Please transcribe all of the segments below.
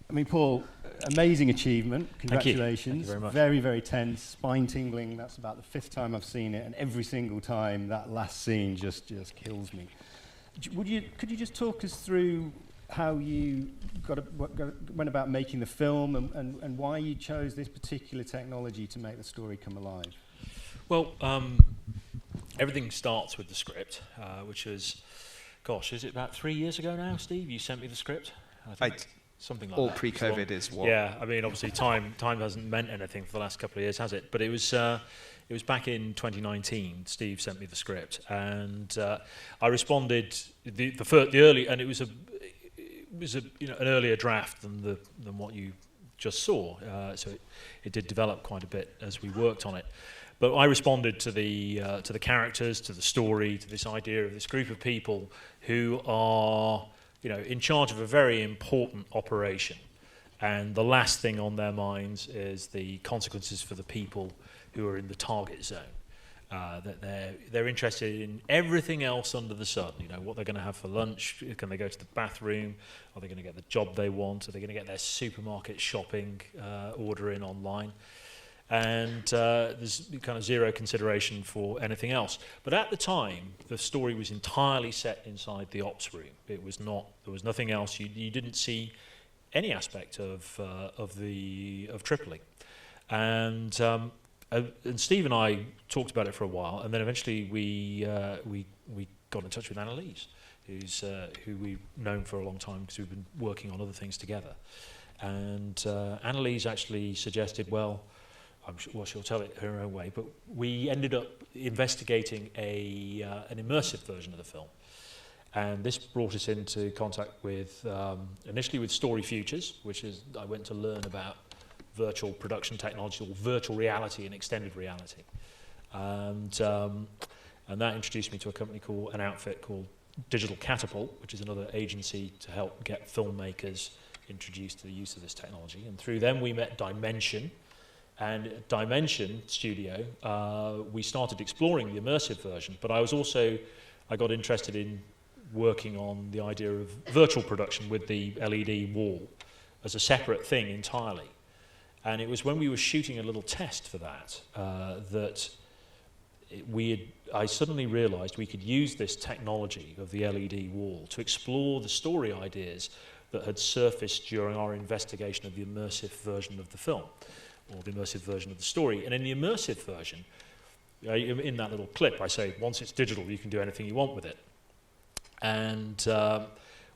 I mean, Paul, amazing achievement. Congratulations. Thank you very much. Very, very tense, spine tingling. That's about the 5th time I've seen it, and every single time that last scene just kills me. Could you just talk us through how you went about making the film and why you chose this particular technology to make the story come alive? Well, everything starts with the script, which is, gosh, is it about 3 years ago now, Steve? You sent me the script? I think something like all that. All pre-COVID is what? Yeah, I mean, obviously time hasn't meant anything for the last couple of years, has it? But it was back in 2019. Steve sent me the script, and I responded the early, and it was an earlier draft than what you just saw. So it did develop quite a bit as we worked on it. But I responded to the characters, to the story, to this idea of this group of people who are, in charge of a very important operation, and the last thing on their minds is the consequences for the people who are in the target zone. That they're interested in everything else under the sun. What they're going to have for lunch. Can they go to the bathroom? Are they going to get the job they want? Are they going to get their supermarket shopping order in online? And there's kind of zero consideration for anything else. But at the time, the story was entirely set inside the ops room. It was not. There was nothing else. You didn't see any aspect of Tripoli. And Steve and I talked about it for a while, and then eventually we got in touch with Annalise, who we've known for a long time because we've been working on other things together. And Annalise actually suggested, well, she'll tell it her own way, but we ended up investigating an immersive version of the film. And this brought us into contact with, initially with StoryFutures, which is, I went to learn about virtual production technology, or virtual reality and extended reality. And that introduced me to an outfit called Digital Catapult, which is another agency to help get filmmakers introduced to the use of this technology. And through them we met Dimension. And at Dimension Studio, we started exploring the immersive version, but I got interested in working on the idea of virtual production with the LED wall as a separate thing entirely. And it was when we were shooting a little test for that I suddenly realized we could use this technology of the LED wall to explore the story ideas that had surfaced during our investigation of the immersive version of the film, or the immersive version of the story. And in the immersive version, in that little clip, I say, once it's digital, you can do anything you want with it. And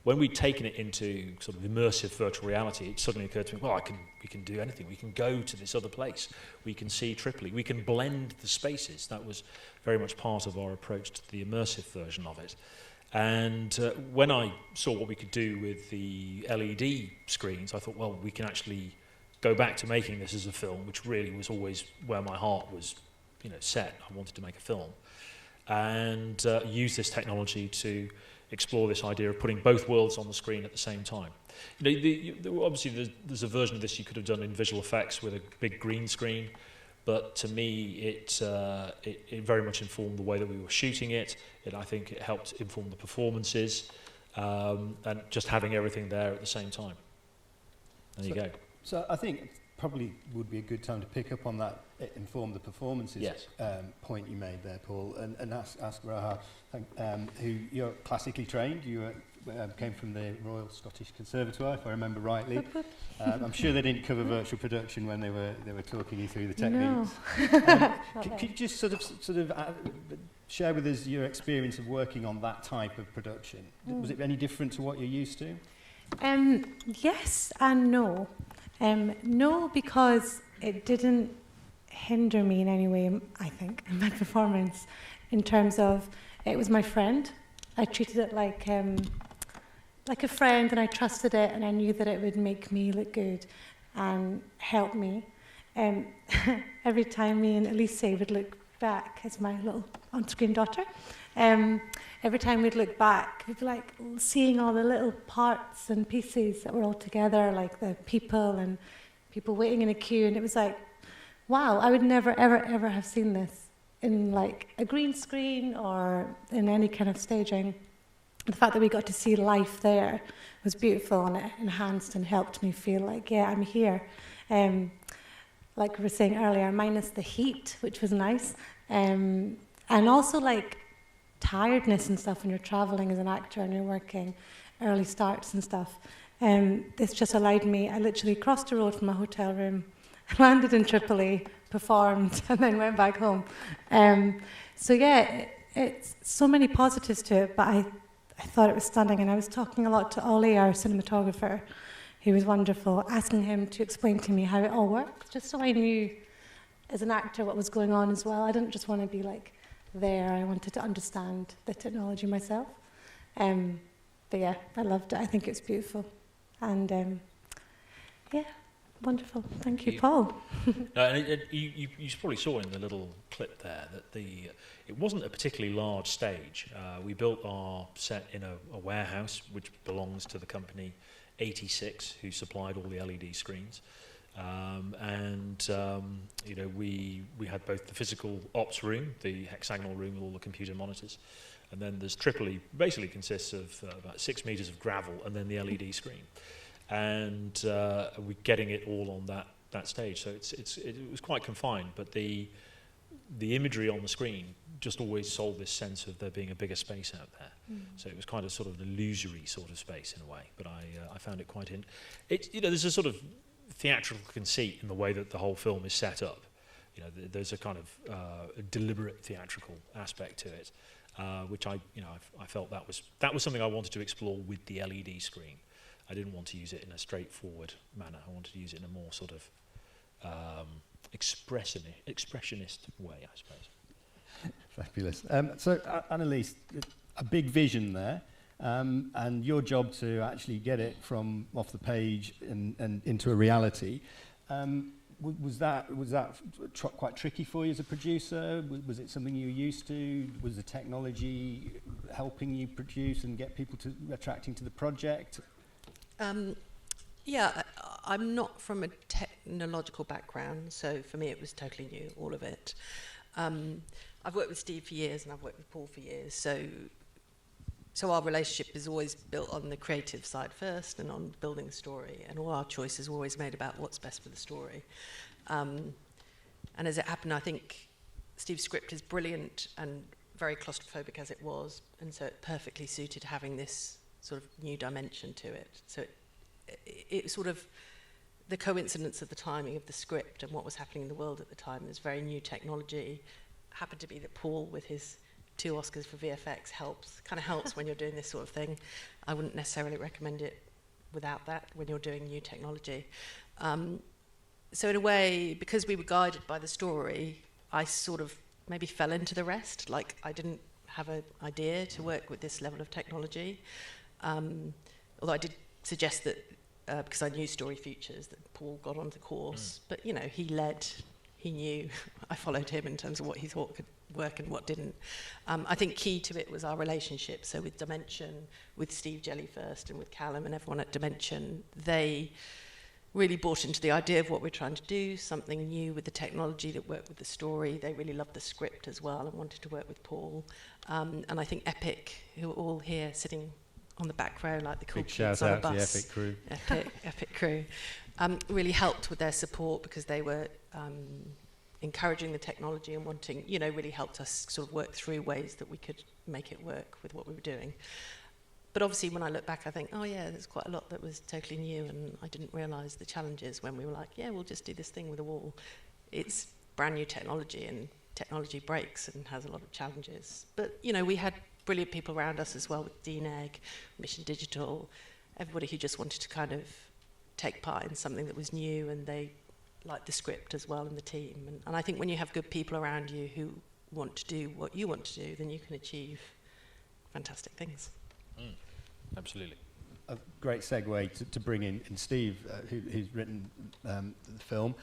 when we'd taken it into sort of immersive virtual reality, it suddenly occurred to me, well, we can do anything. We can go to this other place. We can see Tripoli. We can blend the spaces. That was very much part of our approach to the immersive version of it. And when I saw what we could do with the LED screens, I thought, well, we can actually go back to making this as a film, which really was always where my heart was, set. I wanted to make a film, and use this technology to explore this idea of putting both worlds on the screen at the same time. Obviously, there's a version of this you could have done in visual effects with a big green screen, but to me, it very much informed the way that we were shooting it. I think it helped inform the performances, and just having everything there at the same time. There you go. So I think it probably would be a good time to pick up on that inform the performances point you made there, Paul, and ask Raha, who you're classically trained. You came from the Royal Scottish Conservatoire, if I remember rightly. I'm sure they didn't cover virtual production when they were talking you through the techniques. No. Could you just sort of share with us your experience of working on that type of production? Was it any different to what you're used to? Yes and no. No, because it didn't hinder me in any way, I think, in my performance, in terms of it was my friend. I treated it like a friend, and I trusted it, and I knew that it would make me look good and help me. Every time me and Elise would look back, as my little on-screen daughter, every time we'd look back, we'd be like seeing all the little parts and pieces that were all together, like the people and people waiting in a queue, and it was like, wow, I would never, ever, ever have seen this in like a green screen or in any kind of staging. the fact that we got to see life there was beautiful, and it enhanced and helped me feel like, yeah, I'm here. Like we were saying earlier, minus the heat, which was nice, and also like tiredness and stuff when you're traveling as an actor and you're working early starts and stuff. This just allowed me, I literally crossed the road from my hotel room, landed in Tripoli, performed, and then went back home. So yeah, it's so many positives to it, but I thought it was stunning, and I was talking a lot to Ollie, our cinematographer. He was wonderful, asking him to explain to me how it all worked, just so I knew as an actor what was going on as well. I didn't just want to be like there, I wanted to understand the technology myself. But yeah, I loved it. I think it's beautiful. And yeah, wonderful. Thank you, Paul. You probably saw in the little clip there that it wasn't a particularly large stage. We built our set in a warehouse which belongs to the company 86, who supplied all the LED screens. You know, we had both the physical ops room, the hexagonal room with all the computer monitors, and then there's Tripoli, basically consists of about 6 meters of gravel and then the LED screen. And we're getting it all on that stage. So it was quite confined, but the imagery on the screen just always sold this sense of there being a bigger space out there. So it was kind of sort of an illusory sort of space in a way, but I found it quite you know, there's a sort of theatrical conceit in the way that the whole film is set up. You know, there's a kind of a deliberate theatrical aspect to it, which I felt that was something I wanted to explore with the LED screen. I didn't want to use it in a straightforward manner. I wanted to use it in a more sort of expressionist way, I suppose. Fabulous. So, Annalise, a big vision there, and your job to actually get it from off the page and into a reality. Was that quite tricky for you as a producer? Was it something you were used to? Was the technology helping you produce and get people attracting to the project? Yeah, I'm not from a technological background, so for me it was totally new, all of it. I've worked with Steve for years and I've worked with Paul for years, so our relationship is always built on the creative side first and on building a story, and all our choices were always made about what's best for the story. And as it happened, I think Steve's script is brilliant and very claustrophobic as it was, and so it perfectly suited having this sort of new dimension to it. So it sort of, the coincidence of the timing of the script and what was happening in the world at the time is very new technology. Happened to be that Paul, with his 2 Oscars for VFX, kind of helps when you're doing this sort of thing. I wouldn't necessarily recommend it without that when you're doing new technology. So in a way, because we were guided by the story, I sort of maybe fell into the rest. Like, I didn't have an idea to work with this level of technology. Although I did suggest that, because I knew StoryFutures, that Paul got on the course. But, you know, he knew, I followed him in terms of what he thought could work and what didn't. I think key to it was our relationship. So with Dimension, with Steve Jelly first, and with Callum and everyone at Dimension, they really bought into the idea of what we're trying to do, something new with the technology that worked with the story. They really loved the script as well and wanted to work with Paul. And I think Epic, who are all here sitting on the back row like the cool kids on a bus. Big shout out to the Epic crew. Epic crew. Really helped with their support, because they were encouraging the technology and wanting, you know, really helped us sort of work through ways that we could make it work with what we were doing. But obviously when I look back, I think, oh yeah, there's quite a lot that was totally new, and I didn't realise the challenges when we were like, yeah, we'll just do this thing with a wall. It's brand new technology, and technology breaks and has a lot of challenges. But, you know, we had brilliant people around us as well, with DNEG, Mission Digital, everybody who just wanted to kind of take part in something that was new, and they liked the script as well, and the team. And I think when you have good people around you who want to do what you want to do, then you can achieve fantastic things. Absolutely. A great segue to bring in Steve, who's written the film.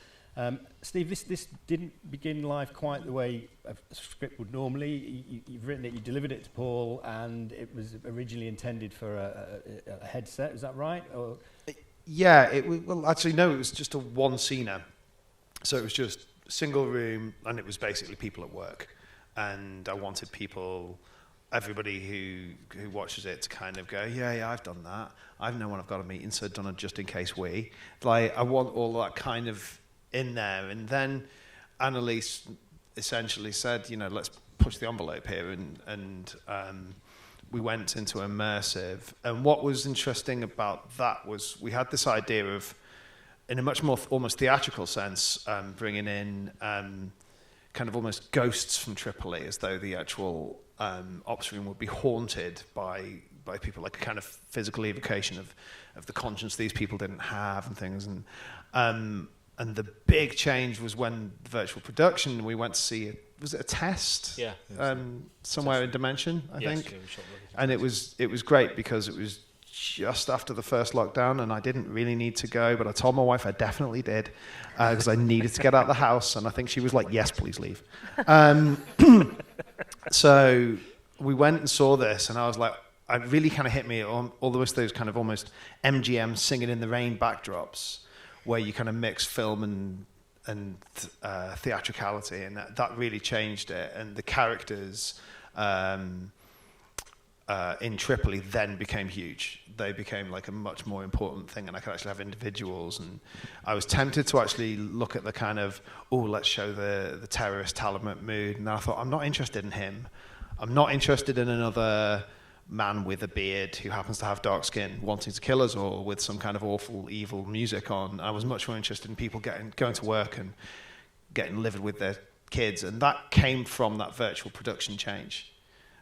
Steve, this didn't begin life quite the way a script would normally. You've written it, you delivered it to Paul, and it was originally intended for a headset. Is that right? Or yeah, well, actually, no, it was just a one-scener. So it was just a single room, and it was basically people at work. And I wanted people everybody who watches it to kind of go, yeah, I've done that. I know when I've got a meeting, so done it just in case we. Like, I want all that kind of in there. And then Annalise essentially said, let's push the envelope here, and we went into immersive. And what was interesting about that was we had this idea of, in a much more almost theatrical sense, bringing in kind of almost ghosts from Tripoli, as though the actual ops room would be haunted by people, like a kind of physical evocation of the conscience these people didn't have and things. And the big change was when the virtual production, we went to see, was it a test? Yeah. Somewhere in Dimension, I think. Yeah, we shot And it was great because it was just after the first lockdown, and I didn't really need to go, but I told my wife I definitely did, because I needed to get out of the house, and I think she was like, yes, please leave. So we went and saw this, and I was like, it really kind of hit me, all the rest of those kind of almost MGM Singing in the Rain backdrops, where you kind of mix film and theatricality, and that really changed it. And the characters in Tripoli then became huge. They became like a much more important thing, and I could actually have individuals. And I was tempted to actually look at the kind of, let's show the terrorist Taliban mood. And I thought, I'm not interested in him. I'm not interested in another man with a beard who happens to have dark skin wanting to kill us all with some kind of awful, evil music on. I was much more interested in people going to work and getting livid with their kids. And that came from that virtual production change.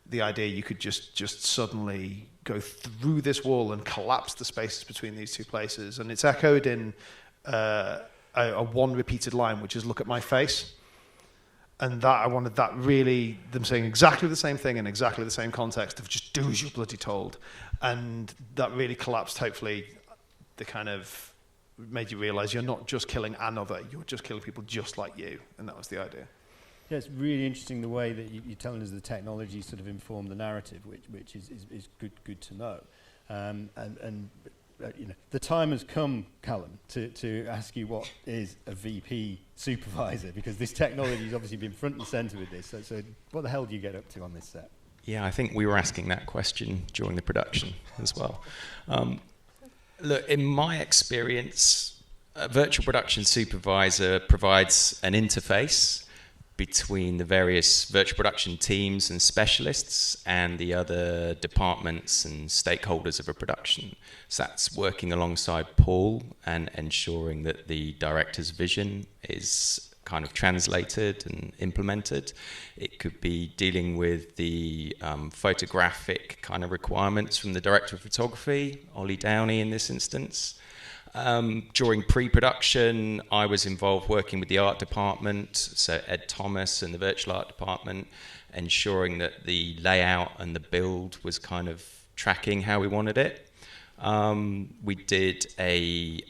The idea you could just suddenly go through this wall and collapse the spaces between these two places. And it's echoed in a one repeated line, which is, look at my face. And that, I wanted that really, them saying exactly the same thing in exactly the same context of just do as you're bloody told. And that really collapsed, hopefully, the kind of made you realize you're not just killing another, you're just killing people just like you. And that was the idea. Yeah, it's really interesting the way that you're telling us the technology sort of informed the narrative, which is good to know. The time has come, Callum, to ask you what is a VP supervisor, because this technology has obviously been front and centre with this. So what the hell do you get up to on this set? Yeah, I think we were asking that question during the production as well. Look, in my experience, a virtual production supervisor provides an interface between the various virtual production teams and specialists and the other departments and stakeholders of a production. So that's working alongside Paul and ensuring that the director's vision is kind of translated and implemented. It could be dealing with the photographic kind of requirements from the director of photography, Ollie Downey in this instance. During pre-production, I was involved working with the art department, so Ed Thomas and the virtual art department, ensuring that the layout and the build was kind of tracking how we wanted it. We did a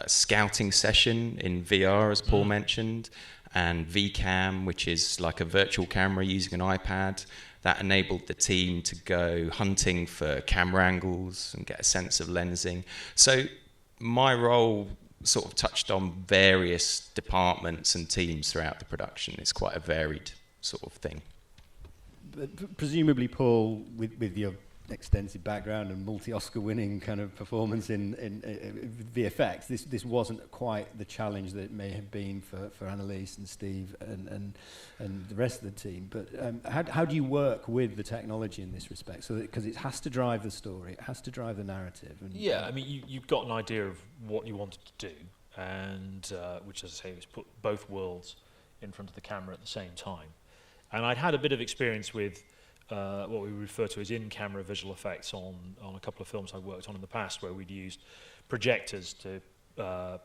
scouting session in VR, as Paul mentioned, and VCam, which is like a virtual camera using an iPad. That enabled the team to go hunting for camera angles and get a sense of lensing. So my role sort of touched on various departments and teams throughout the production. It's quite a varied sort of thing. But presumably, Paul, with your extensive background and multi-Oscar winning kind of performance in VFX, this wasn't quite the challenge that it may have been for Annalise and Steve and the rest of the team. But how do you work with the technology in this respect? So because it has to drive the story, it has to drive the narrative. And I mean, you've got an idea of what you wanted to do, and which, as I say, was put both worlds in front of the camera at the same time. And I'd had a bit of experience with what we refer to as in-camera visual effects on a couple of films I've worked on in the past, where we'd used projectors to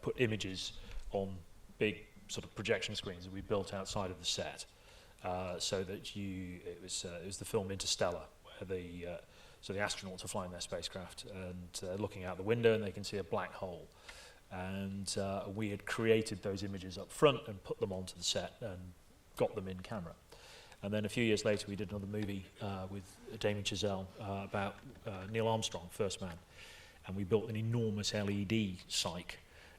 put images on big sort of projection screens that we built outside of the set, so that it was the film Interstellar, where the astronauts are flying their spacecraft and looking out the window, and they can see a black hole. And we had created those images up front and put them onto the set and got them in camera. And then a few years later, we did another movie with Damien Chazelle about Neil Armstrong, First Man. And we built an enormous LED cyc,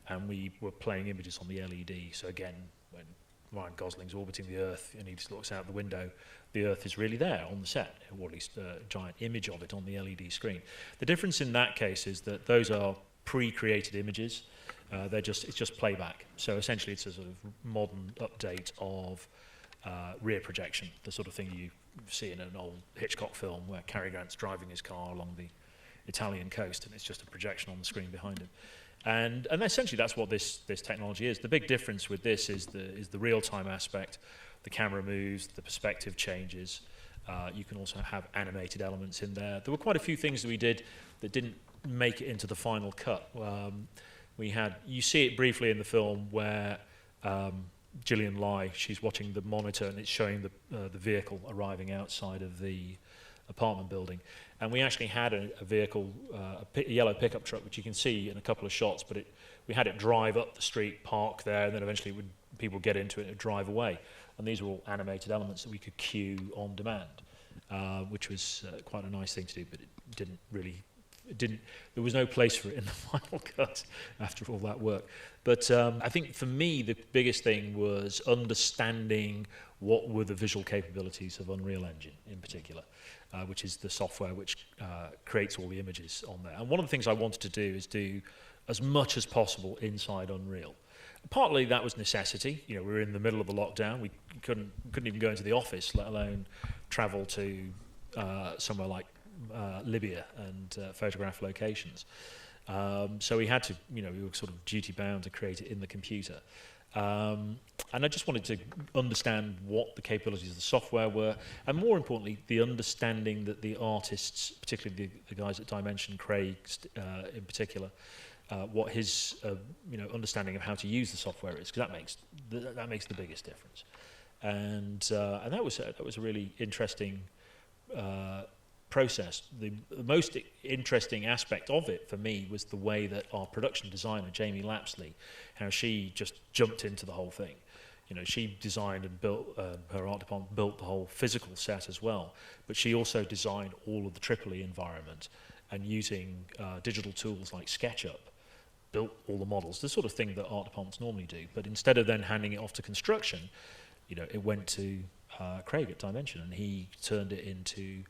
and we were playing images on the LED. So again, when Ryan Gosling's orbiting the Earth and he just looks out the window, the Earth is really there on the set, or at least a giant image of it on the LED screen. The difference in that case is that those are pre-created images. It's just playback. So essentially it's a sort of modern update of rear projection, the sort of thing you see in an old Hitchcock film where Cary Grant's driving his car along the Italian coast and it's just a projection on the screen behind him. And essentially that's what this technology is. The big difference with this is the real-time aspect. The camera moves, the perspective changes. You can also have animated elements in there. There were quite a few things that we did that didn't make it into the final cut. You see it briefly in the film where Gillian Lai, she's watching the monitor and it's showing the vehicle arriving outside of the apartment building. And we actually had a vehicle, a yellow pickup truck, which you can see in a couple of shots, but we had it drive up the street, park there, and then eventually people get into it and drive away. And these were all animated elements that we could cue on demand, which was quite a nice thing to do, but there was no place for it in the final cut after all that work. But I think for me, the biggest thing was understanding what were the visual capabilities of Unreal Engine in particular, which is the software which creates all the images on there. And one of the things I wanted to do is do as much as possible inside Unreal. Partly that was necessity. We were in the middle of the lockdown. We couldn't even go into the office, let alone travel to somewhere like Libya and photograph locations. So we had to, we were sort of duty bound to create it in the computer. And I just wanted to understand what the capabilities of the software were, and more importantly, the understanding that the artists, particularly the guys at Dimension, Craig in particular, what his understanding of how to use the software is, because that makes the biggest difference. And that was a really interesting process. The most interesting aspect of it for me was the way that our production designer, Jamie Lapsley, how she just jumped into the whole thing. She designed and built, her art department built the whole physical set as well, but she also designed all of the Tripoli environment, and using digital tools like SketchUp, built all the models, the sort of thing that art departments normally do. But instead of then handing it off to construction, it went to Craig at Dimension, and he turned it into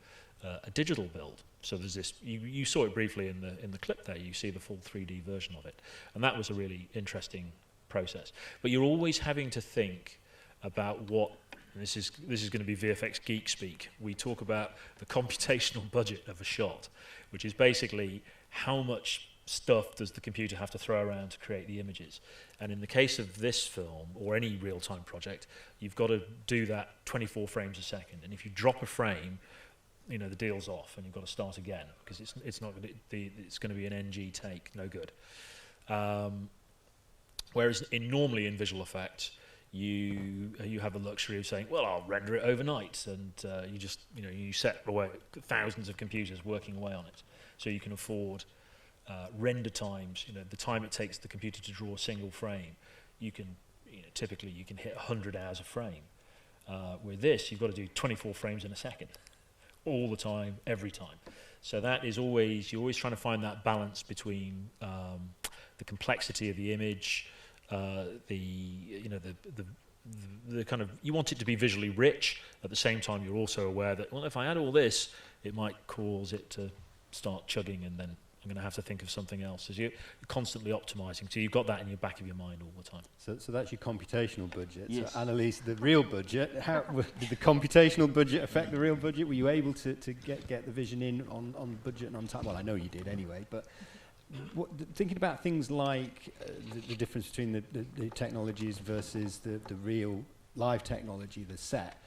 a digital build. So there's this, you saw it briefly in the clip there, you see the full 3D version of it. And that was a really interesting process. But you're always having to think about what, and this is going to be VFX geek speak, we talk about the computational budget of a shot, which is basically how much stuff does the computer have to throw around to create the images. And in the case of this film, or any real-time project, you've got to do that 24 frames a second. And if you drop a frame, the deal's off, and you've got to start again, because it's going to be an NG take, no good. Whereas normally in visual effects, you have the luxury of saying, well, I'll render it overnight, and you set away thousands of computers working away on it, so you can afford render times. The time it takes the computer to draw a single frame, typically you can hit 100 hours a frame. With this, you've got to do 24 frames in a second, all the time, every time. So that is you're always trying to find that balance between the complexity of the image, the kind of, you want it to be visually rich. At the same time, you're also aware that, well, if I add all this, it might cause it to start chugging, and then I'm going to have to think of something else. So you're constantly optimizing. So you've got that in your back of your mind all the time. So that's your computational budget. Yes. So Annalise, the real budget, how did the computational budget affect the real budget? Were you able to get the vision in on budget and on time? Well, I know you did anyway, but thinking about things like the difference between the technologies versus the real live technology, the set,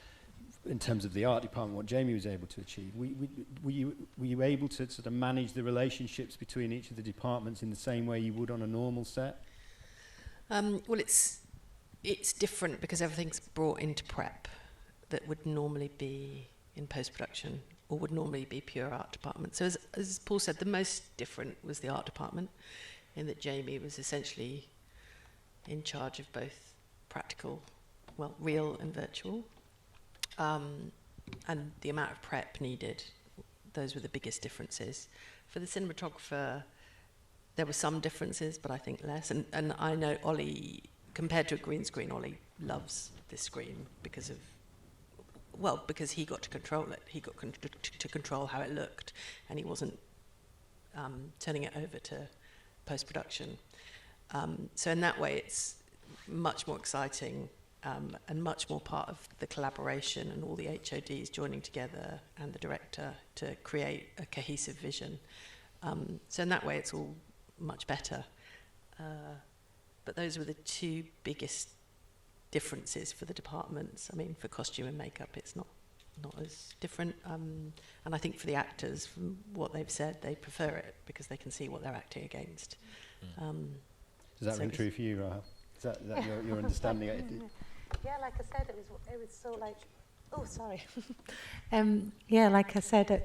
in terms of the art department, what Jamie was able to achieve, were you able to sort of manage the relationships between each of the departments in the same way you would on a normal set? Well, it's different because everything's brought into prep that would normally be in post-production or would normally be pure art department. So as Paul said, the most different was the art department, in that Jamie was essentially in charge of both practical, well, real and virtual. And the amount of prep needed, those were the biggest differences. For the cinematographer, there were some differences, but I think less. And I know Ollie compared to a green screen, Ollie loves this screen because he got to control it. He got to control how it looked, and he wasn't turning it over to post-production. So in that way, it's much more exciting and much more part of the collaboration and all the HODs joining together and the director to create a cohesive vision. So in that way, it's all much better. But those were the two biggest differences for the departments. I mean, for costume and makeup, it's not as different. And I think for the actors, from what they've said, they prefer it because they can see what they're acting against. Does that ring true for you, Rahel? Is that your understanding? Yeah, like I said, it was so like, oh, sorry. Yeah, like I said,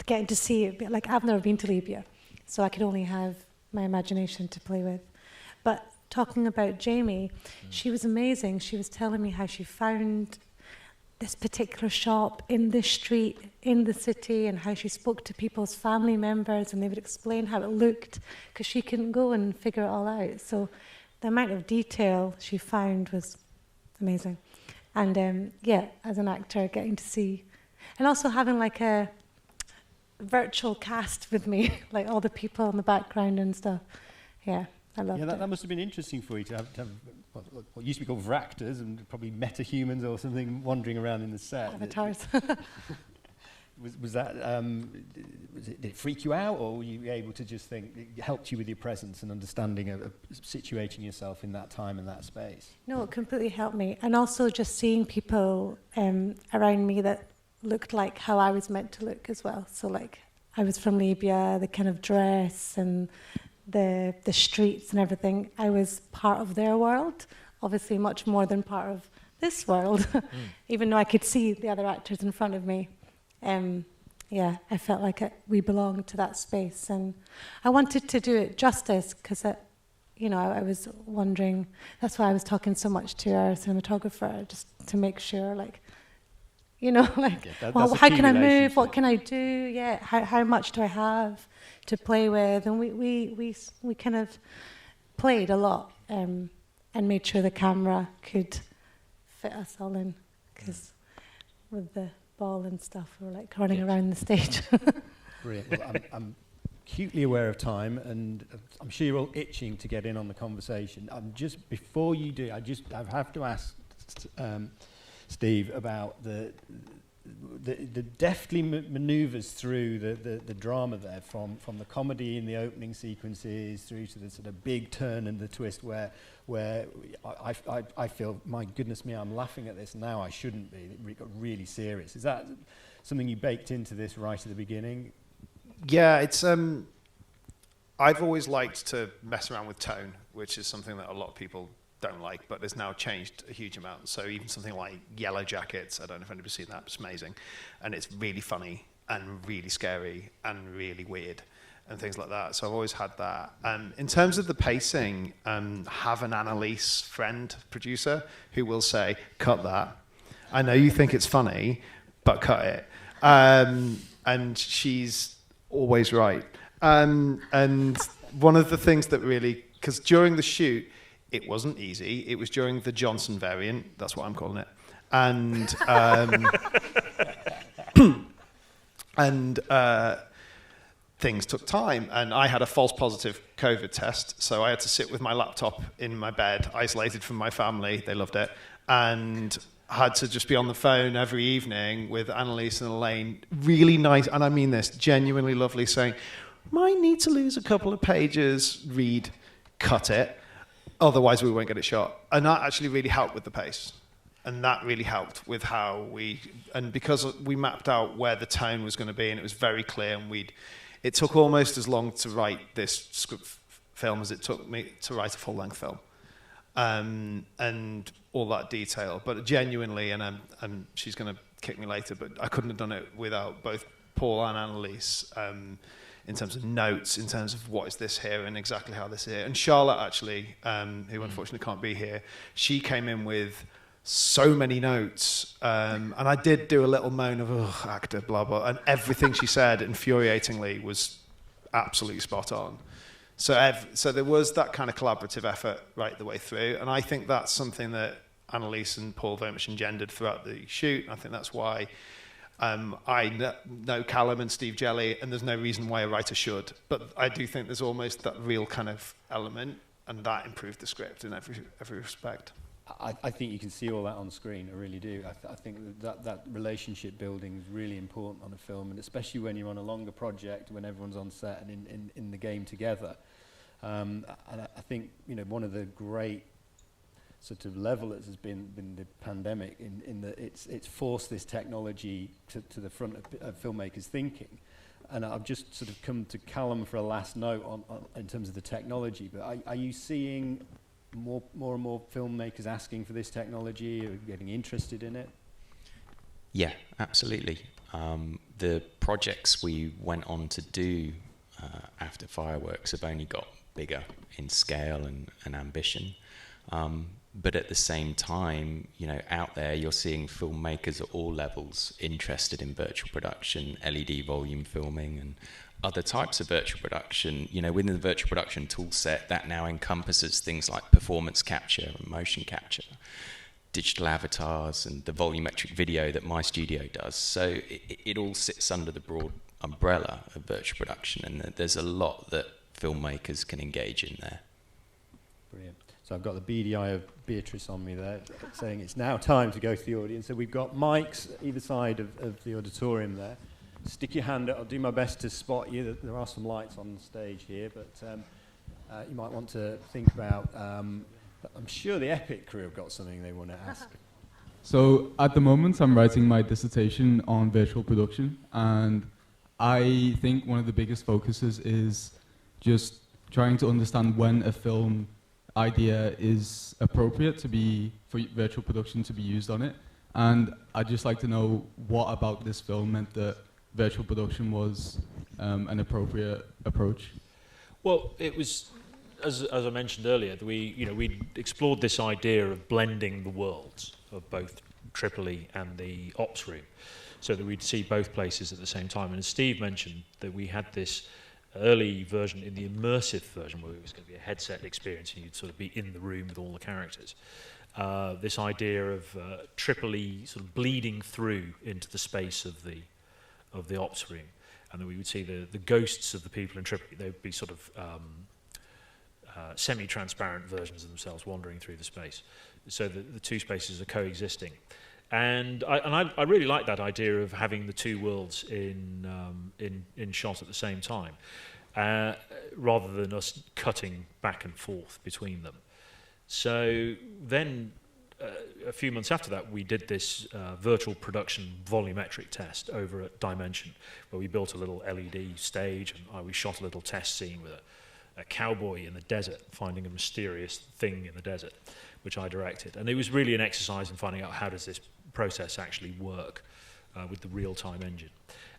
getting to see it, like I've never been to Libya, so I could only have my imagination to play with. But talking about Jamie, she was amazing. She was telling me how she found this particular shop in this street, in the city, and how she spoke to people's family members and they would explain how it looked, because she couldn't go and figure it all out. So the amount of detail she found was amazing. And yeah, as an actor, getting to see, and also having like a virtual cast with me, like all the people in the background and stuff. Yeah, I loved it. That must have been interesting for you to have what used to be called vractors and probably meta-humans or something wandering around in the set. Avatars. Was that, did it freak you out, or were you able to just think, it helped you with your presence and understanding of situating yourself in that time and that space? No, it completely helped me. And also just seeing people around me that looked like how I was meant to look as well. So like, I was from Libya, the kind of dress and the streets and everything. I was part of their world, obviously much more than part of this world, even though I could see the other actors in front of me. Yeah, I felt like we belonged to that space, and I wanted to do it justice because, you know, I was wondering. That's why I was talking so much to our cinematographer, just to make sure, like, you know, like, well, how can I move? What can I do? Yeah, how much do I have to play with? And we kind of played a lot and made sure the camera could fit us all in, because with the ball and stuff, we were like running around the stage. Brilliant. Well, I'm acutely aware of time, and I'm sure you're all itching to get in on the conversation. Before you do, I have to ask Steve about the deftly manoeuvres through the drama there, from the comedy in the opening sequences through to the sort of big turn and the twist where I feel, my goodness me, I'm laughing at this now, I shouldn't be. It got really serious. Is that something you baked into this right at the beginning? Yeah, it's I've always liked to mess around with tone, which is something that a lot of people don't like, but has now changed a huge amount. So even something like Yellow Jackets, I don't know if anybody's seen that, it's amazing. And it's really funny and really scary and really weird and things like that. So I've always had that. In terms of the pacing, have an Annalise friend producer who will say, cut that. I know you think it's funny, but cut it. And she's always right. And one of the things that really, because during the shoot, it wasn't easy. It was during the Johnson variant. That's what I'm calling it. And things took time. And I had a false positive COVID test. So I had to sit with my laptop in my bed, isolated from my family. They loved it. And had to just be on the phone every evening with Annalise and Elaine. Really nice. And I mean this, genuinely lovely, saying, might need to lose a couple of pages, read, cut it. Otherwise, we won't get it shot. And that actually really helped with the pace. And that really helped with how and because we mapped out where the tone was going to be, and it was very clear, and it took almost as long to write this script film as it took me to write a full-length film. And all that detail. But genuinely, and she's going to kick me later, but I couldn't have done it without both Paul and Annalise, in terms of notes, in terms of what is this here and exactly how this is here. And Charlotte, actually, who unfortunately can't be here, she came in with so many notes. And I did do a little moan of, actor, blah, blah. And everything she said, infuriatingly, was absolutely spot on. So there was that kind of collaborative effort right the way through, and I think that's something that Annalise and Paul very much engendered throughout the shoot. I think that's why I know Callum and Steve Jelly, and there's no reason why a writer should. But I do think there's almost that real kind of element, and that improved the script in every respect. I think you can see all that on screen. I really do. I think that relationship building is really important on a film, and especially when you're on a longer project, when everyone's on set and in the game together. And I think, you know, one of the great sort of levelers has been the pandemic in that it's forced this technology to the front of filmmakers' thinking. And I've just sort of come to Callum for a last note on in terms of the technology, but are you seeing more and more filmmakers asking for this technology or getting interested in it? Yeah, absolutely. The projects we went on to do after Fireworks have only got bigger in scale and ambition. But at the same time, you know, out there you're seeing filmmakers at all levels interested in virtual production, LED volume filming, and other types of virtual production. You know, within the virtual production tool set, that now encompasses things like performance capture and motion capture, digital avatars, and the volumetric video that my studio does. So it all sits under the broad umbrella of virtual production, and there's a lot that filmmakers can engage in there. Brilliant. So I've got the beady eye of Beatrice on me there, saying it's now time to go to the audience. So we've got mics either side of the auditorium there. Stick your hand up. I'll do my best to spot you. There are some lights on the stage here, but you might want to think about... I'm sure the Epic crew have got something they want to ask. So at the moment, I'm writing my dissertation on virtual production, and I think one of the biggest focuses is just trying to understand when a film idea is appropriate to be for virtual production to be used on it. And I'd just like to know what about this film meant that virtual production was an appropriate approach. Well, it was, as I mentioned earlier, we explored this idea of blending the worlds of both Tripoli and the ops room, so that we'd see both places at the same time. And as Steve mentioned, that we had this early version in the immersive version where it was going to be a headset experience and you'd sort of be in the room with all the characters. This idea of Tripoli sort of bleeding through into the space of the ops room, and then we would see the ghosts of the people in Tripoli. They would be sort of semi-transparent versions of themselves wandering through the space, so the two spaces are coexisting. And I really like that idea of having the two worlds in shot at the same time, rather than us cutting back and forth between them. So then, a few months after that, we did this virtual production volumetric test over at Dimension, where we built a little LED stage, and we shot a little test scene with a cowboy in the desert finding a mysterious thing in the desert, which I directed. And it was really an exercise in finding out how does this process actually work with the real-time engine.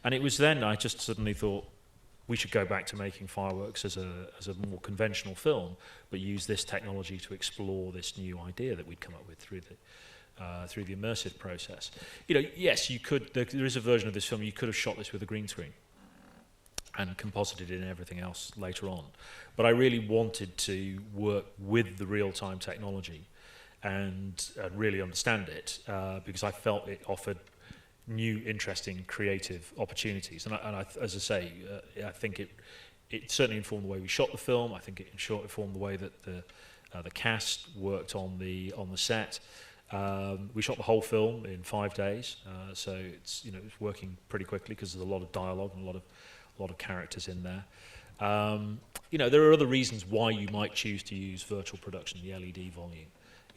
And it was then I just suddenly thought we should go back to making Fireworks as a more conventional film, but use this technology to explore this new idea that we'd come up with through the immersive process. You know, yes, you could. There is a version of this film you could have shot this with a green screen and composited in everything else later on. But I really wanted to work with the real-time technology and really understand it because I felt it offered new, interesting, creative opportunities. And as I say, I think it certainly informed the way we shot the film. I think it informed the way that the cast worked on the set. We shot the whole film in 5 days, so it's working pretty quickly because there's a lot of dialogue and a lot of characters in there. There are other reasons why you might choose to use virtual production, the LED volume.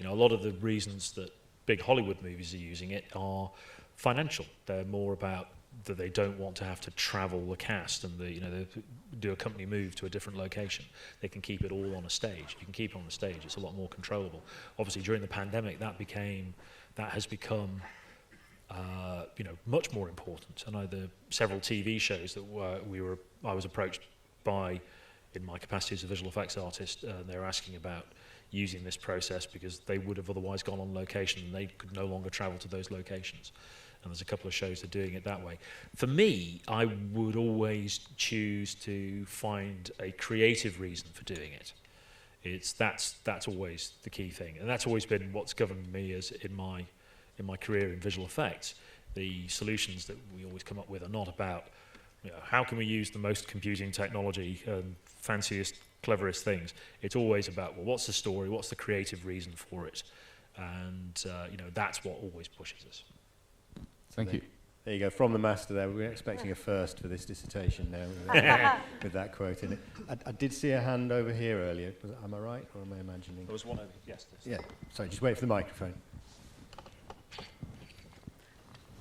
A lot of the reasons that big Hollywood movies are using it are financial. They're more about that they don't want to have to travel the cast and they do a company move to a different location. They can keep it all on a stage. You can keep it on the stage. It's a lot more controllable. Obviously, during the pandemic, that has become much more important. I know the several TV shows that I was approached by in my capacity as a visual effects artist. They were asking about using this process because they would have otherwise gone on location and they could no longer travel to those locations. and there's a couple of shows that are doing it that way. For me, I would always choose to find a creative reason for doing it. That's always the key thing, and that's always been what's governed me as in my career in visual effects. The solutions that we always come up with are not about, you know, how can we use the most computing technology and fanciest, cleverest things. It's always about, well, what's the story, what's the creative reason for it, and that's what always pushes us. Thank you. There you go, from the master there. We're expecting a first for this dissertation now with that quote in it. I did see a hand over here earlier. Am I right, or am I imagining? There was one over, yes. Yeah, sorry, just wait for the microphone.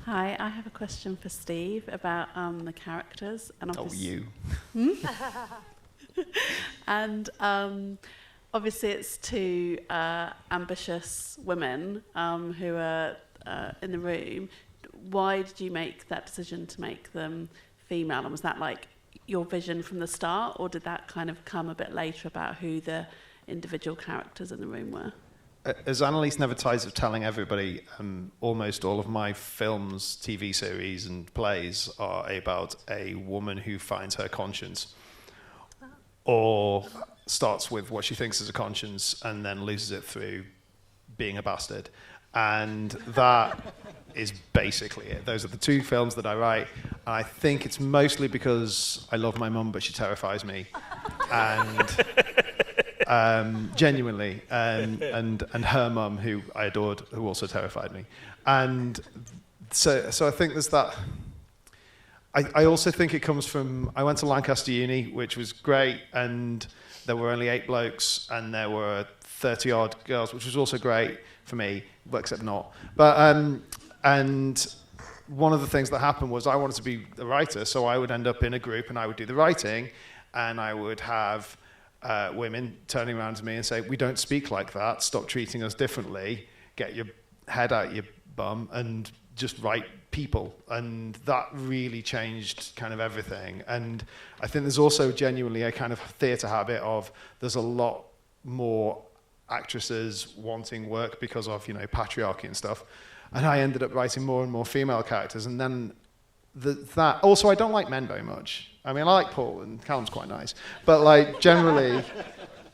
Hi, I have a question for Steve about the characters. And you. And obviously it's two ambitious women who are in the room. Why did you make that decision to make them female? And was that like your vision from the start, or did that kind of come a bit later about who the individual characters in the room were? As Annalise never tires of telling everybody, almost all of my films, TV series and plays are about a woman who finds her conscience, or starts with what she thinks is a conscience and then loses it through being a bastard. And that is basically it. Those are the two films that I write. And I think it's mostly because I love my mum, but she terrifies me. And genuinely, and her mum, who I adored, who also terrified me. And so I think there's that. I also think it comes from, I went to Lancaster Uni, which was great, and there were only 8 blokes, and there were 30-odd girls, which was also great for me, but except not. But and one of the things that happened was I wanted to be a writer, so I would end up in a group, and I would do the writing, and I would have women turning around to me and say, "We don't speak like that. Stop treating us differently. Get your head out your bum and just write people." And that really changed kind of everything. And I think there's also genuinely a kind of theatre habit of there's a lot more actresses wanting work because of, patriarchy and stuff. And I ended up writing more and more female characters. And then that also, I don't like men very much. I mean, I like Paul, and Callum's quite nice, but like generally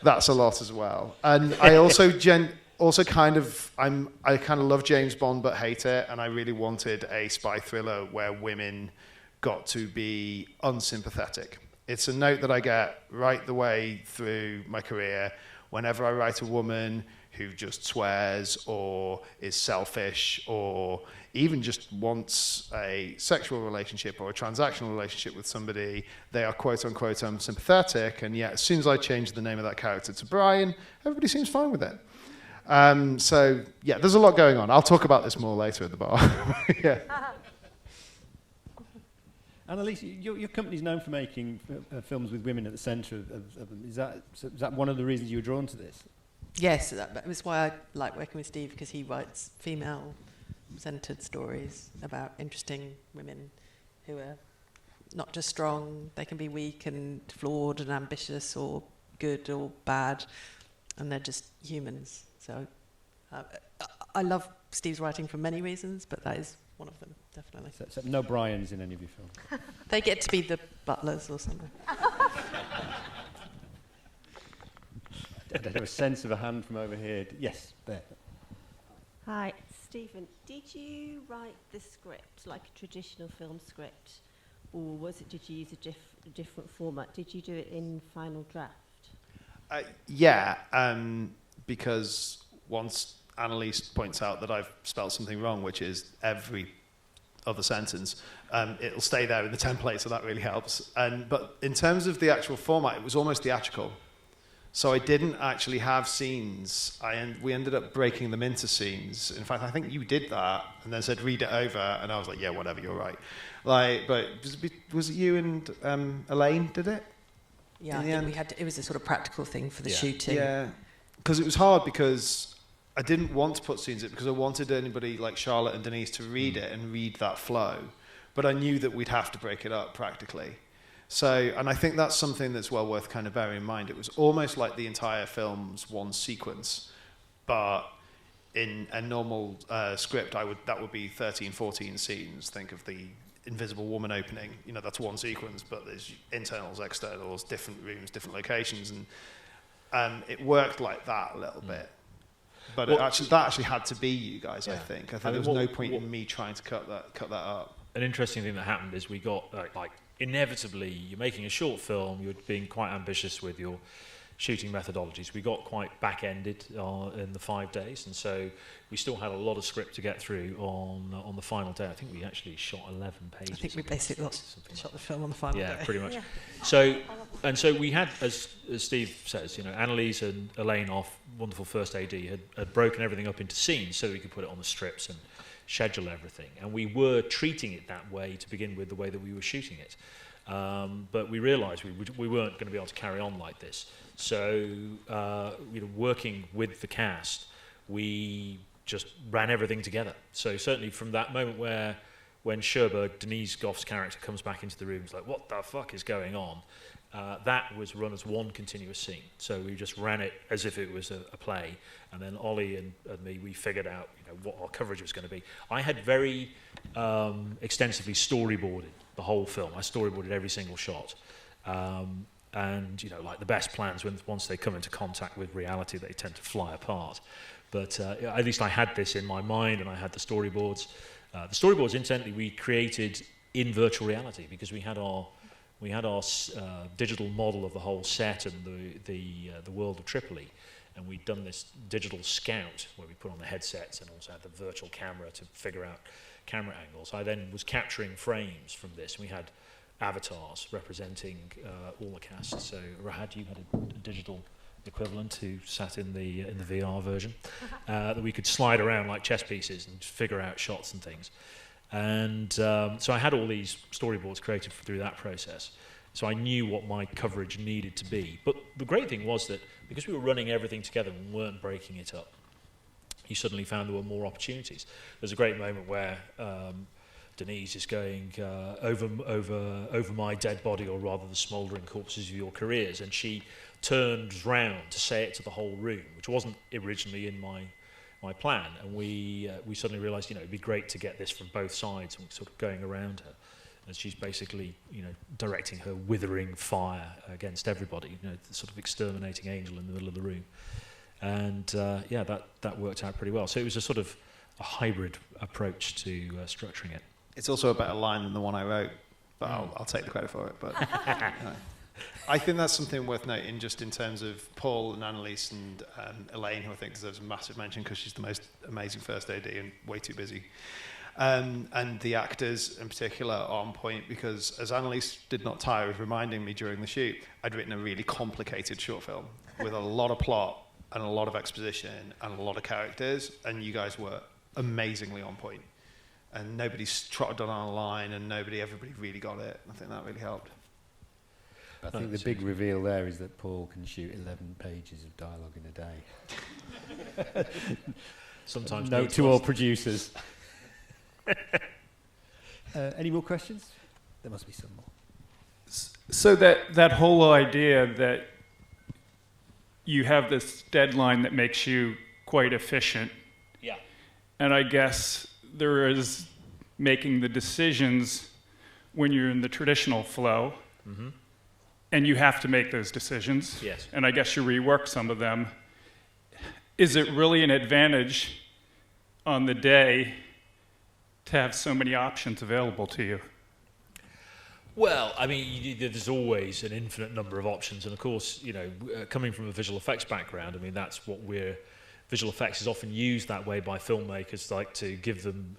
that's a lot as well. And I also kind of love James Bond but hate it, and I really wanted a spy thriller where women got to be unsympathetic. It's a note that I get right the way through my career whenever I write a woman who just swears or is selfish or even just wants a sexual relationship or a transactional relationship with somebody. They are quote unquote unsympathetic, and yet as soon as I change the name of that character to Brian, everybody seems fine with it. So yeah, there's a lot going on. I'll talk about this more later at the bar. Yeah. Annalise, your company's known for making films with women at the centre of them. Is that one of the reasons you were drawn to this? Yes, that was why I like working with Steve, because he writes female-centred stories about interesting women who are not just strong, they can be weak and flawed and ambitious or good or bad, and they're just humans. So I love Steve's writing for many reasons, but that is one of them, definitely. So no Brians in any of your films? They get to be the butlers or something. I have a sense of a hand from over here. Yes, there. Hi, Stephen. Did you write the script like a traditional film script, or did you use a different format? Did you do it in Final Draft? Yeah, because once Annalise points out that I've spelled something wrong, which is every other sentence, it'll stay there in the template, so that really helps. But in terms of the actual format, it was almost theatrical. So I didn't actually have scenes. We ended up breaking them into scenes. In fact, I think you did that, and then said read it over, and I was like, yeah, whatever, you're right. But was it you and Elaine did it? Yeah, I think it was a sort of practical thing for the shooting. Yeah, because it was hard because I didn't want to put scenes in because I wanted anybody like Charlotte and Denise to read it and read that flow. But I knew that we'd have to break it up practically. So, and I think that's something that's well worth kind of bearing in mind. It was almost like the entire film's one sequence, but in a normal script, that would be 13, 14 scenes. Think of the Invisible Woman opening. You know, that's one sequence, but there's internals, externals, different rooms, different locations, and it worked like that a little bit. But that actually had to be you guys. I think there was no point in me trying to cut that up. An interesting thing that happened is we got like inevitably, you're making a short film, you're being quite ambitious with your shooting methodologies. We got quite back-ended in the 5 days, and so we still had a lot of script to get through on the final day. I think we actually shot 11 pages. I think we basically shot the film on the final day. Yeah, pretty much. So we had, as Steve says, you know, Annalise and Elaine, our wonderful first AD, had broken everything up into scenes so we could put it on the strips and schedule everything. And we were treating it that way to begin with, the way that we were shooting it. But we realised we weren't going to be able to carry on like this. So, working with the cast, we just ran everything together. So certainly from that moment when Sherberg, Denise Goff's character, comes back into the room, it's like, what the fuck is going on? That was run as one continuous scene. So we just ran it as if it was a play. And then Ollie and me, we figured out what our coverage was going to be. I had very extensively storyboarded the whole film. I storyboarded every single shot. And like the best plans, once they come into contact with reality, they tend to fly apart. But at least I had this in my mind, and I had the storyboards. The storyboards, incidentally, we created in virtual reality because we had our digital model of the whole set and the world of Tripoli, and we'd done this digital scout where we put on the headsets and also had the virtual camera to figure out camera angles. I then was capturing frames from this. We had avatars representing all the cast. So Rahad, you had a digital equivalent who sat in the VR version that we could slide around like chess pieces and figure out shots and things. And so I had all these storyboards created through that process. So I knew what my coverage needed to be. But the great thing was that because we were running everything together and weren't breaking it up, you suddenly found there were more opportunities. There's a great moment where Denise is going over my dead body, or rather the smouldering corpses of your careers, and she turns round to say it to the whole room, which wasn't originally in my plan. And we suddenly realised, it'd be great to get this from both sides, and sort of going around her, as she's basically, directing her withering fire against everybody, the sort of exterminating angel in the middle of the room. And that worked out pretty well. So it was a sort of a hybrid approach to structuring it. It's also a better line than the one I wrote, but I'll take the credit for it. But I think that's something worth noting, just in terms of Paul and Annalise and Elaine, who I think deserves a massive mention because she's the most amazing first AD and way too busy. And the actors in particular are on point, because as Annalise did not tire of reminding me during the shoot, I'd written a really complicated short film with a lot of plot and a lot of exposition and a lot of characters, and you guys were amazingly on point. And nobody's trotted on our line, and everybody really got it. I think that really helped. I think the big reveal there is that Paul can shoot 11 pages of dialogue in a day. Sometimes. Note to all producers. Any more questions? There must be some more. So that whole idea that you have this deadline that makes you quite efficient. Yeah. And I guess there is making the decisions when you're in the traditional flow, and you have to make those decisions. Yes. And I guess you rework some of them. Is it really an advantage on the day to have so many options available to you? Well, I mean, there's always an infinite number of options, and of course, coming from a visual effects background, I mean, that's what visual effects is often used that way by filmmakers, like to give them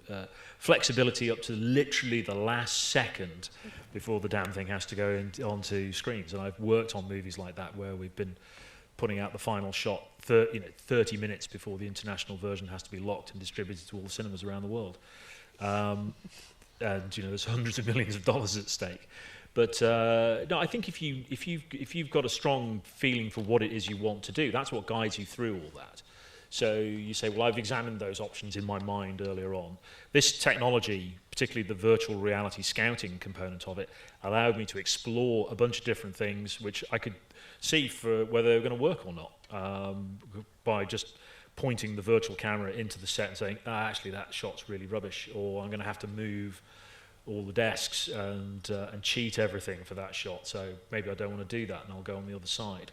flexibility up to literally the last second before the damn thing has to go onto screens. And I've worked on movies like that where we've been putting out the final shot 30 minutes before the international version has to be locked and distributed to all the cinemas around the world. And there's hundreds of millions of dollars at stake. But no, I think if you've got a strong feeling for what it is you want to do, that's what guides you through all that. So you say, well, I've examined those options in my mind earlier on. This technology, particularly the virtual reality scouting component of it, allowed me to explore a bunch of different things which I could see for whether they were going to work or not, by just pointing the virtual camera into the set and saying, actually that shot's really rubbish, or I'm going to have to move all the desks and cheat everything for that shot, so maybe I don't want to do that and I'll go on the other side.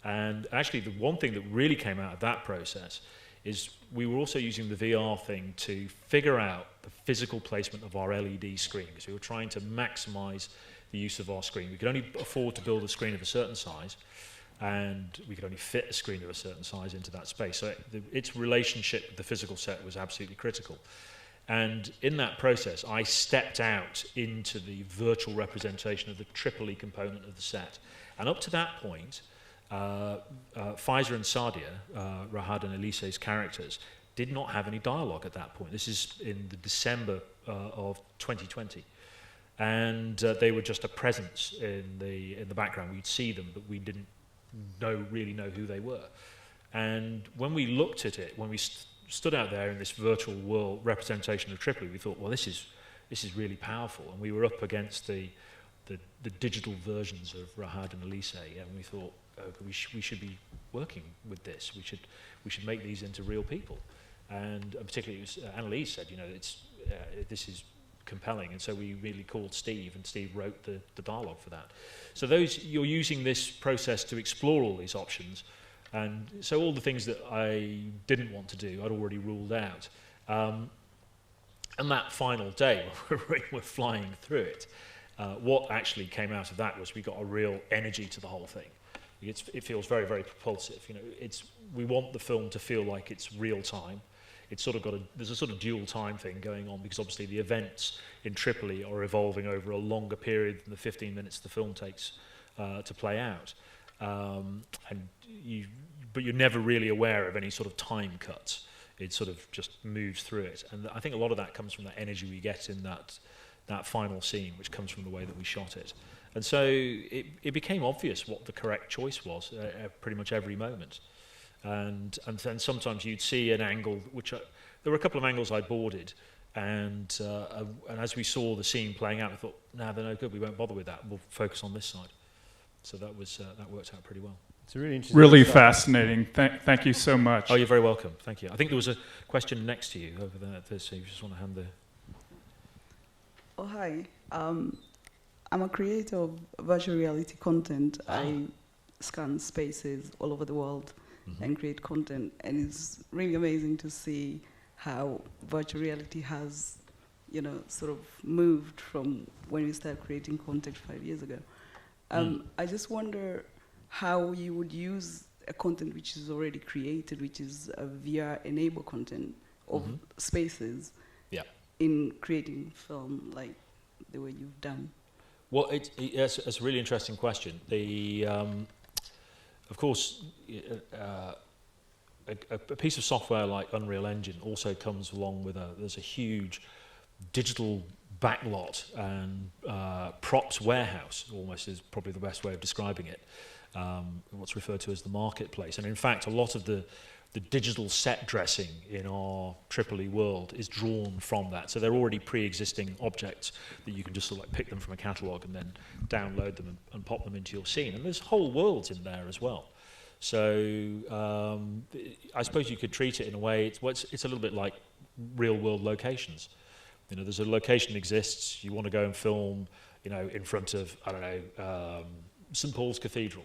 And actually the one thing that really came out of that process is we were also using the VR thing to figure out the physical placement of our LED screen, because we were trying to maximize the use of our screen. We could only afford to build a screen of a certain size, and we could only fit a screen of a certain size into that space. So its relationship with the physical set was absolutely critical. And in that process, I stepped out into the virtual representation of the Tripoli component of the set. And up to that point, Pfizer and Sadia, Rahad and Elise's characters, did not have any dialogue at that point. This is in the December of 2020. And they were just a presence in the background. We'd see them, but we didn't really know who they were. And when we looked at it, when we stood out there in this virtual world representation of Tripoli, we thought, well, this is really powerful. And we were up against the digital versions of Rahad and Elise, and we thought, we should be working with this. We should make these into real people. And particularly, Annalise said, this is compelling, and so we really called Steve, and Steve wrote the dialogue for that. So you're using this process to explore all these options, and so all the things that I didn't want to do, I'd already ruled out. And that final day, we're flying through it. What actually came out of that was we got a real energy to the whole thing. It feels very, very propulsive. We want the film to feel like it's real time. It's sort of there's a sort of dual time thing going on, because obviously the events in Tripoli are evolving over a longer period than the 15 minutes the film takes to play out. But you're never really aware of any sort of time cuts. It sort of just moves through it. And I think a lot of that comes from the energy we get in that final scene, which comes from the way that we shot it. And so it became obvious what the correct choice was at pretty much every moment. And then sometimes you'd see an angle, there were a couple of angles I boarded, and as we saw the scene playing out, I thought, no, they're no good, we won't bother with that, we'll focus on this side. So that worked out pretty well. It's really interesting. Really fascinating. Thank you so much. Oh, you're very welcome. Thank you. I think there was a question next to you over there, so you just want to hand the... Oh, hi. I'm a creator of virtual reality content. I scan spaces all over the world and create content, and it's really amazing to see how virtual reality has, sort of moved from when we started creating content 5 years ago. I just wonder how you would use a content which is already created, which is a VR-enabled content of spaces, in creating film like the way you've done. Well, it's a really interesting question. Of course, a piece of software like Unreal Engine also comes along with there's a huge digital backlot and props warehouse, almost is probably the best way of describing it, what's referred to as the marketplace. And in fact, a lot of the digital set dressing in our Tripoli world is drawn from that. So they're already pre-existing objects that you can just sort of like pick them from a catalogue and then download them and pop them into your scene. And there's whole worlds in there as well. So I suppose you could treat it in a way, it's a little bit like real world locations. There's a location exists, you want to go and film, in front of, I don't know, St. Paul's Cathedral.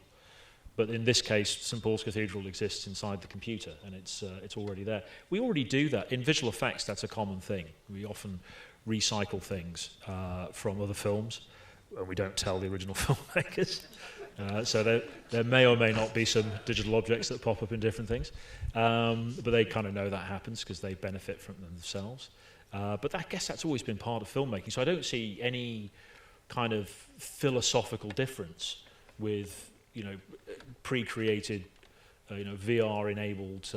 But in this case, St. Paul's Cathedral exists inside the computer, and it's already there. We already do that. In visual effects, that's a common thing. We often recycle things from other films, and we don't tell the original filmmakers. So there may or may not be some digital objects that pop up in different things. But they kind of know that happens because they benefit from them themselves. But I guess that's always been part of filmmaking. So I don't see any kind of philosophical difference with pre-created, VR-enabled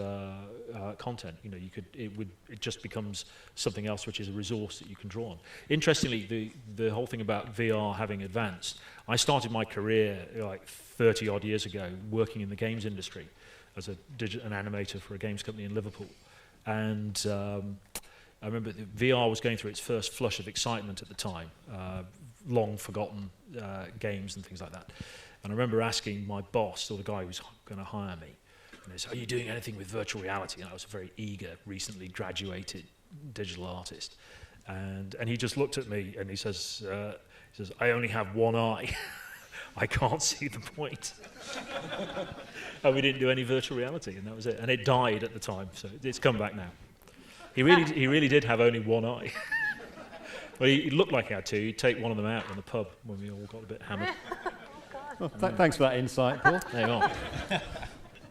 content. It just becomes something else, which is a resource that you can draw on. Interestingly, the whole thing about VR having advanced, I started my career like 30 odd years ago working in the games industry as an animator for a games company in Liverpool, and I remember VR was going through its first flush of excitement at the time, long forgotten games and things like that. And I remember asking my boss, or the guy who was going to hire me, And he said, are you doing anything with virtual reality? And I was a very eager, recently graduated digital artist. And he just looked at me and he says, I only have one eye. I can't see the point. And we didn't do any virtual reality, and that was it. And it died at the time, so it's come back now. He really did have only one eye. Well, he looked like he had two. He'd take one of them out in the pub when we all got a bit hammered. Well, thanks for that insight, Paul. There you are.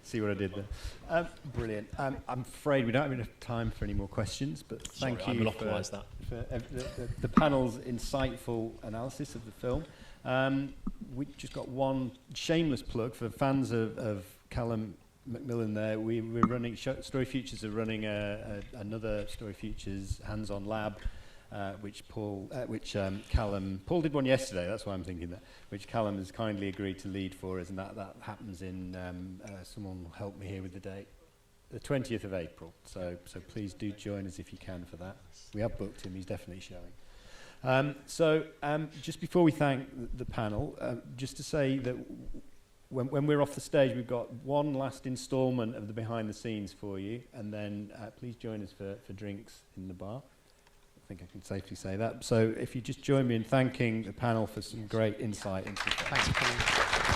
See what I did there. Brilliant. I'm afraid we don't have enough time for any more questions, but thank you I monopolised that. for the panel's insightful analysis of the film. We just got one shameless plug for fans of Callum Macmillan there. We're running, StoryFutures are running another StoryFutures hands-on lab, which Paul did one yesterday, that's why I'm thinking that, which Callum has kindly agreed to lead for us, and that happens in, someone will help me here with the date, the 20th of April. So please do join us if you can for that. We have booked him, he's definitely showing. Just before we thank the panel, just to say that when we're off the stage, we've got one last instalment of the behind the scenes for you, and then please join us for drinks in the bar. I think I can safely say that. So if you just join me in thanking the panel for some great insight into the film. Thanks for coming.